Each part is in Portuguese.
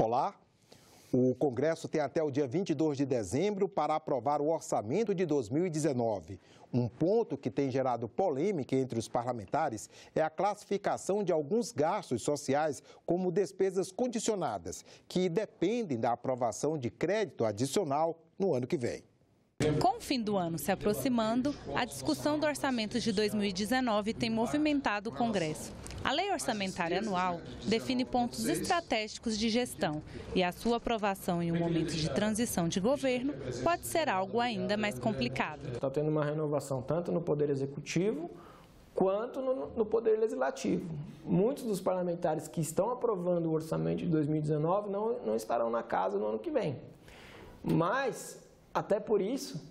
Olá, o Congresso tem até o dia 22 de dezembro para aprovar o orçamento de 2019. Um ponto que tem gerado polêmica entre os parlamentares é a classificação de alguns gastos sociais como despesas condicionadas, que dependem da aprovação de crédito adicional no ano que vem. Com o fim do ano se aproximando, a discussão do orçamento de 2019 tem movimentado o Congresso. A lei orçamentária anual define pontos estratégicos de gestão e a sua aprovação em um momento de transição de governo pode ser algo ainda mais complicado. Está tendo uma renovação tanto no Poder Executivo quanto no Poder Legislativo. Muitos dos parlamentares que estão aprovando o orçamento de 2019 não estarão na casa no ano que vem. Mas, até por isso,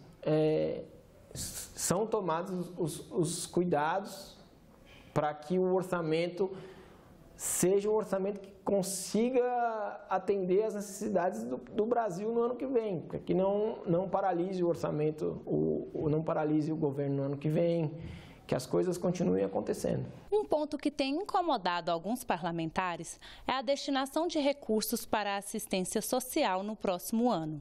são tomados os cuidados para que o orçamento seja um orçamento que consiga atender às necessidades do Brasil no ano que vem, para que não paralise o orçamento, não paralise o governo no ano que vem, que as coisas continuem acontecendo. Um ponto que tem incomodado alguns parlamentares é a destinação de recursos para a assistência social no próximo ano.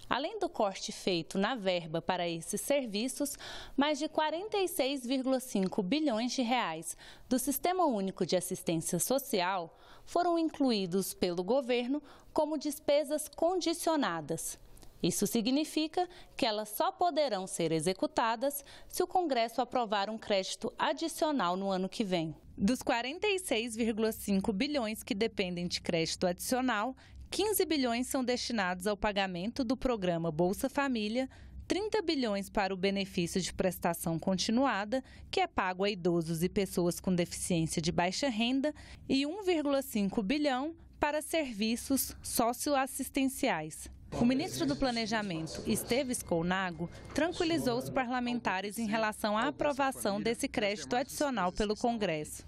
Além do corte feito na verba para esses serviços, mais de 46,5 bilhões de reais do Sistema Único de Assistência Social foram incluídos pelo governo como despesas condicionadas. Isso significa que elas só poderão ser executadas se o Congresso aprovar um crédito adicional no ano que vem. Dos 46,5 bilhões que dependem de crédito adicional, 15 bilhões são destinados ao pagamento do programa Bolsa Família, 30 bilhões para o benefício de prestação continuada, que é pago a idosos e pessoas com deficiência de baixa renda, e 1,5 bilhão para serviços socioassistenciais. O ministro do Planejamento, Esteves Colnago, tranquilizou os parlamentares em relação à aprovação desse crédito adicional pelo Congresso.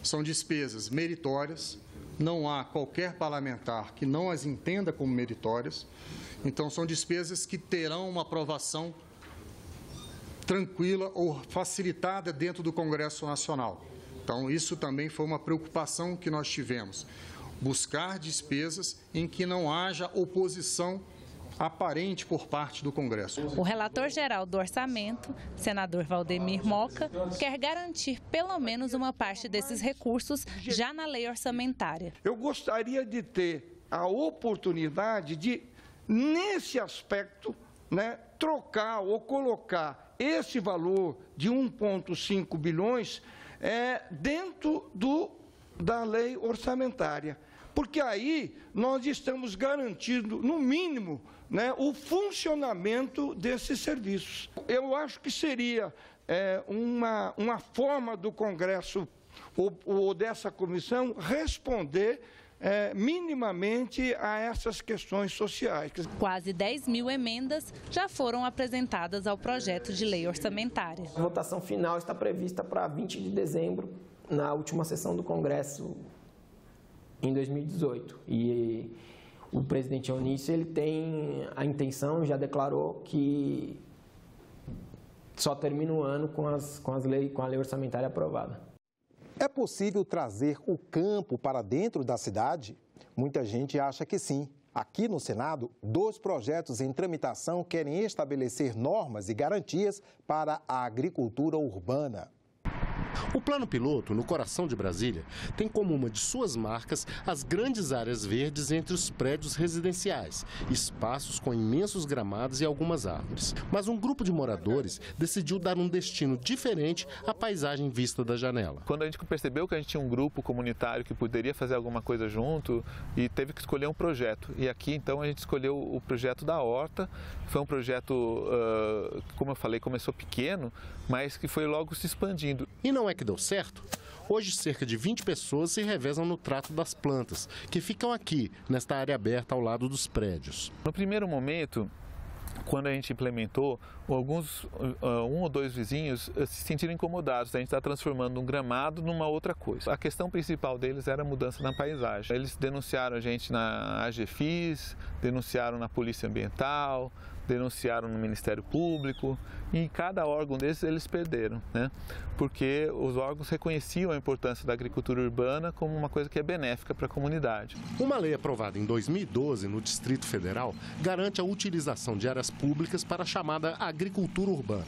São despesas meritórias. Não há qualquer parlamentar que não as entenda como meritórias. Então, são despesas que terão uma aprovação tranquila ou facilitada dentro do Congresso Nacional. Então, isso também foi uma preocupação que nós tivemos. Buscar despesas em que não haja oposição aparente por parte do Congresso. O relator-geral do orçamento, senador Valdemir Moca, quer garantir pelo menos uma parte desses recursos já na lei orçamentária. Eu gostaria de ter a oportunidade de, nesse aspecto, trocar ou colocar esse valor de 1,5 bilhões dentro da lei orçamentária. Porque aí nós estamos garantindo, no mínimo, o funcionamento desses serviços. Eu acho que seria uma forma do Congresso ou dessa comissão responder minimamente a essas questões sociais. Quase 10 mil emendas já foram apresentadas ao projeto de lei orçamentária. A votação final está prevista para 20 de dezembro, na última sessão do Congresso, em 2018. E o presidente Eunício, ele tem a intenção, já declarou que só termina o ano com a lei orçamentária aprovada. É possível trazer o campo para dentro da cidade? Muita gente acha que sim. Aqui no Senado, 2 projetos em tramitação querem estabelecer normas e garantias para a agricultura urbana. O Plano Piloto, no coração de Brasília, tem como uma de suas marcas as grandes áreas verdes entre os prédios residenciais, espaços com imensos gramados e algumas árvores. Mas um grupo de moradores decidiu dar um destino diferente à paisagem vista da janela. Quando a gente percebeu que a gente tinha um grupo comunitário que poderia fazer alguma coisa junto e teve que escolher um projeto. E aqui, então, a gente escolheu o projeto da horta. Foi um projeto, como eu falei, começou pequeno, mas que foi logo se expandindo. E não é que deu certo? Hoje, cerca de 20 pessoas se revezam no trato das plantas, que ficam aqui, nesta área aberta ao lado dos prédios. No primeiro momento, quando a gente implementou, um ou dois vizinhos se sentiram incomodados. A gente está transformando um gramado numa outra coisa. A questão principal deles era a mudança na paisagem. Eles denunciaram a gente na AGFIS, denunciaram na Polícia Ambiental, denunciaram no Ministério Público e em cada órgão desses eles perderam, né? Porque os órgãos reconheciam a importância da agricultura urbana como uma coisa que é benéfica para a comunidade. Uma lei aprovada em 2012 no Distrito Federal garante a utilização de áreas públicas para a chamada agricultura urbana.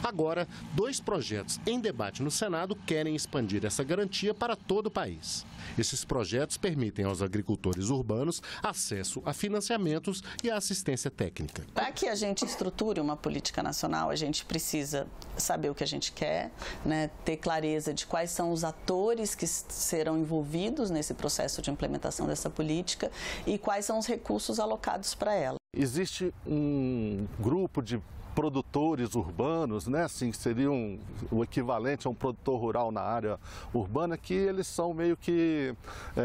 Agora, 2 projetos em debate no Senado querem expandir essa garantia para todo o país. Esses projetos permitem aos agricultores urbanos acesso a financiamentos e a assistência técnica. Para que a gente estruture uma política nacional, a gente precisa saber o que a gente quer, né, ter clareza de quais são os atores que serão envolvidos nesse processo de implementação dessa política e quais são os recursos alocados para ela. Existe um grupo de produtores urbanos, né, assim, que seriam o equivalente a um produtor rural na área urbana, que eles são meio que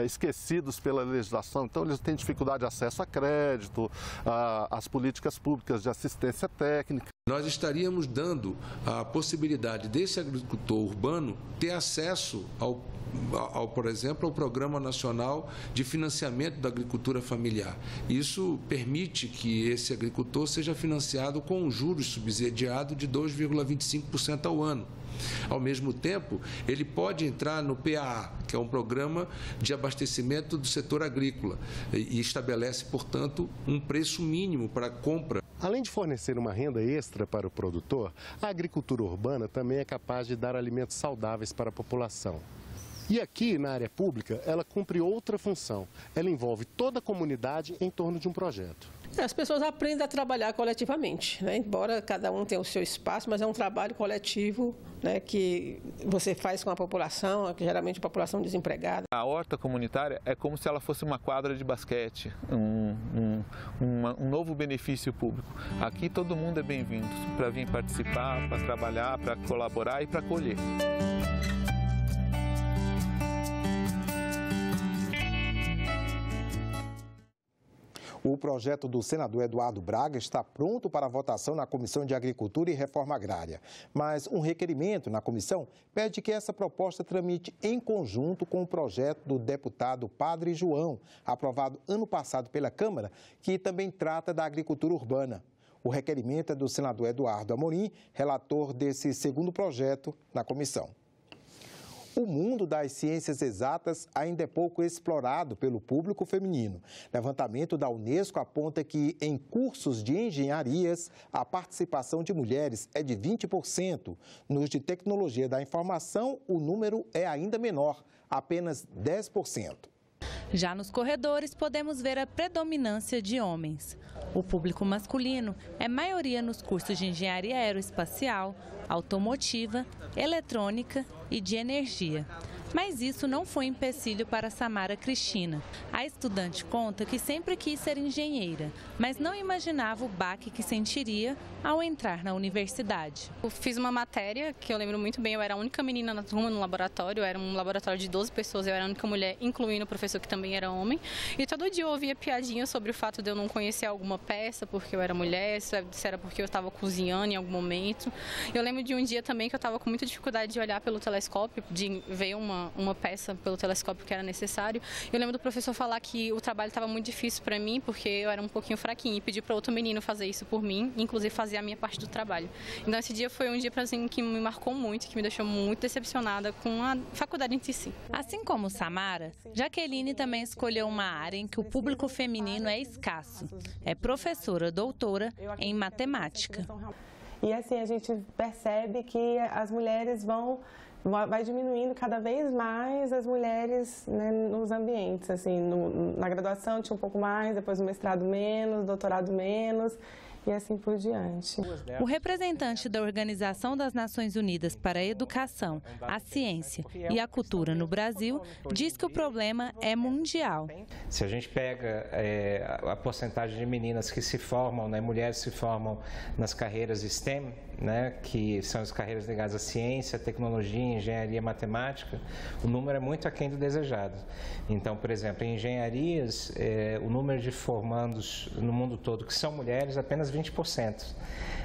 esquecidos pela legislação, então eles têm dificuldade de acesso a crédito, às políticas públicas de assistência técnica. Nós estaríamos dando a possibilidade desse agricultor urbano ter acesso por exemplo, ao Programa Nacional de Financiamento da Agricultura Familiar. Isso permite que esse agricultor seja financiado com um juros subsidiado de 2,25% ao ano. Ao mesmo tempo, ele pode entrar no PAA, que é um programa de abastecimento do setor agrícola, e estabelece, portanto, um preço mínimo para a compra. Além de fornecer uma renda extra para o produtor, a agricultura urbana também é capaz de dar alimentos saudáveis para a população. E aqui, na área pública, ela cumpre outra função. Ela envolve toda a comunidade em torno de um projeto. As pessoas aprendem a trabalhar coletivamente, né? Embora cada um tenha o seu espaço, mas é um trabalho coletivo, né, que você faz com a população, que geralmente a população desempregada. A horta comunitária é como se ela fosse uma quadra de basquete, um novo benefício público. Aqui todo mundo é bem-vindo para vir participar, para trabalhar, para colaborar e para colher. O projeto do senador Eduardo Braga está pronto para votação na Comissão de Agricultura e Reforma Agrária. Mas um requerimento na comissão pede que essa proposta tramite em conjunto com o projeto do deputado Padre João, aprovado ano passado pela Câmara, que também trata da agricultura urbana. O requerimento é do senador Eduardo Amorim, relator desse segundo projeto na comissão. O mundo das ciências exatas ainda é pouco explorado pelo público feminino. Levantamento da Unesco aponta que, em cursos de engenharias, a participação de mulheres é de 20%. Nos de tecnologia da informação, o número é ainda menor, apenas 10%. Já nos corredores, podemos ver a predominância de homens. O público masculino é maioria nos cursos de engenharia aeroespacial, automotiva, eletrônica e de energia. Mas isso não foi empecilho para Samara Cristina. A estudante conta que sempre quis ser engenheira, mas não imaginava o baque que sentiria ao entrar na universidade. Eu fiz uma matéria que eu lembro muito bem, eu era a única menina na turma no laboratório, era um laboratório de 12 pessoas, eu era a única mulher, incluindo o professor que também era homem. E todo dia eu ouvia piadinha sobre o fato de eu não conhecer alguma peça porque eu era mulher, se era porque eu estava cozinhando em algum momento. Eu lembro de um dia também que eu estava com muita dificuldade de olhar pelo telescópio, de ver uma peça pelo telescópio que era necessário. Eu lembro do professor falar que o trabalho estava muito difícil para mim, porque eu era um pouquinho fraquinha, e pedir para outro menino fazer isso por mim, inclusive fazer a minha parte do trabalho. Então esse dia foi um dia assim, que me marcou muito, que me deixou muito decepcionada com a faculdade em si. Assim como Samara, Jaqueline também escolheu uma área em que o público feminino é escasso. É professora doutora em matemática. E assim, a gente percebe que as mulheres vai diminuindo cada vez mais as mulheres, né, nos ambientes. Assim, na graduação tinha um pouco mais, depois no mestrado menos, doutorado menos, e assim por diante. O representante da Organização das Nações Unidas para a Educação, a Ciência e a Cultura no Brasil diz que o problema é mundial. Se a gente pega a porcentagem de meninas que se formam, né, mulheres se formam nas carreiras STEM, né, que são as carreiras ligadas à ciência, tecnologia, engenharia, matemática, o número é muito aquém do desejado. Então, por exemplo, em engenharias, o número de formandos no mundo todo que são mulheres, apenas apenas 20%.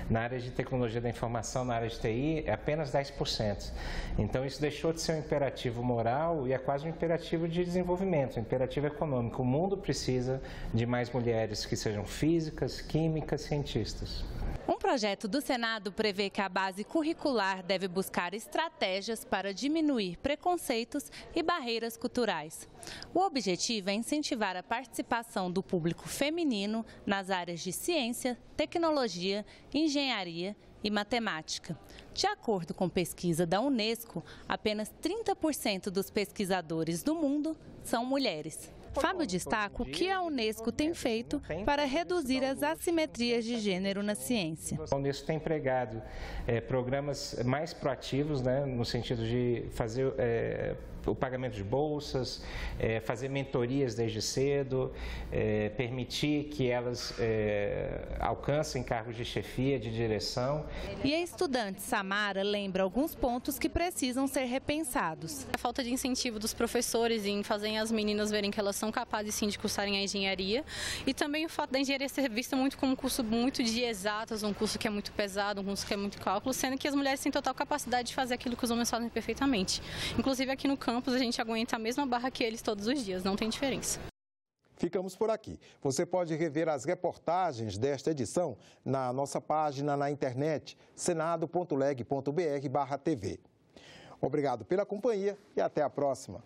Na área de tecnologia da informação, na área de TI, é apenas 10%. Então, isso deixou de ser um imperativo moral e é quase um imperativo de desenvolvimento, um imperativo econômico. O mundo precisa de mais mulheres que sejam físicas, químicas, cientistas. Um projeto do Senado prevê que a base curricular deve buscar estratégias para diminuir preconceitos e barreiras culturais. O objetivo é incentivar a participação do público feminino nas áreas de ciência, tecnologia, engenharia e matemática. De acordo com pesquisa da Unesco, apenas 30% dos pesquisadores do mundo são mulheres. Fábio destaca o que a Unesco tem feito para reduzir as assimetrias de gênero na ciência. A Unesco tem empregado programas mais proativos, né, no sentido de fazer o pagamento de bolsas, fazer mentorias desde cedo, permitir que elas alcancem cargos de chefia, de direção. E a estudante Samara lembra alguns pontos que precisam ser repensados. A falta de incentivo dos professores em fazerem as meninas verem que elas são capazes sim de cursarem a engenharia, e também o fato da engenharia ser vista muito como um curso muito de exatas, um curso que é muito pesado, um curso que é muito cálculo, sendo que as mulheres têm total capacidade de fazer aquilo que os homens fazem perfeitamente. Inclusive aqui no campus a gente aguenta a mesma barra que eles todos os dias, não tem diferença. Ficamos por aqui. Você pode rever as reportagens desta edição na nossa página na internet senado.leg.br/tv. Obrigado pela companhia e até a próxima.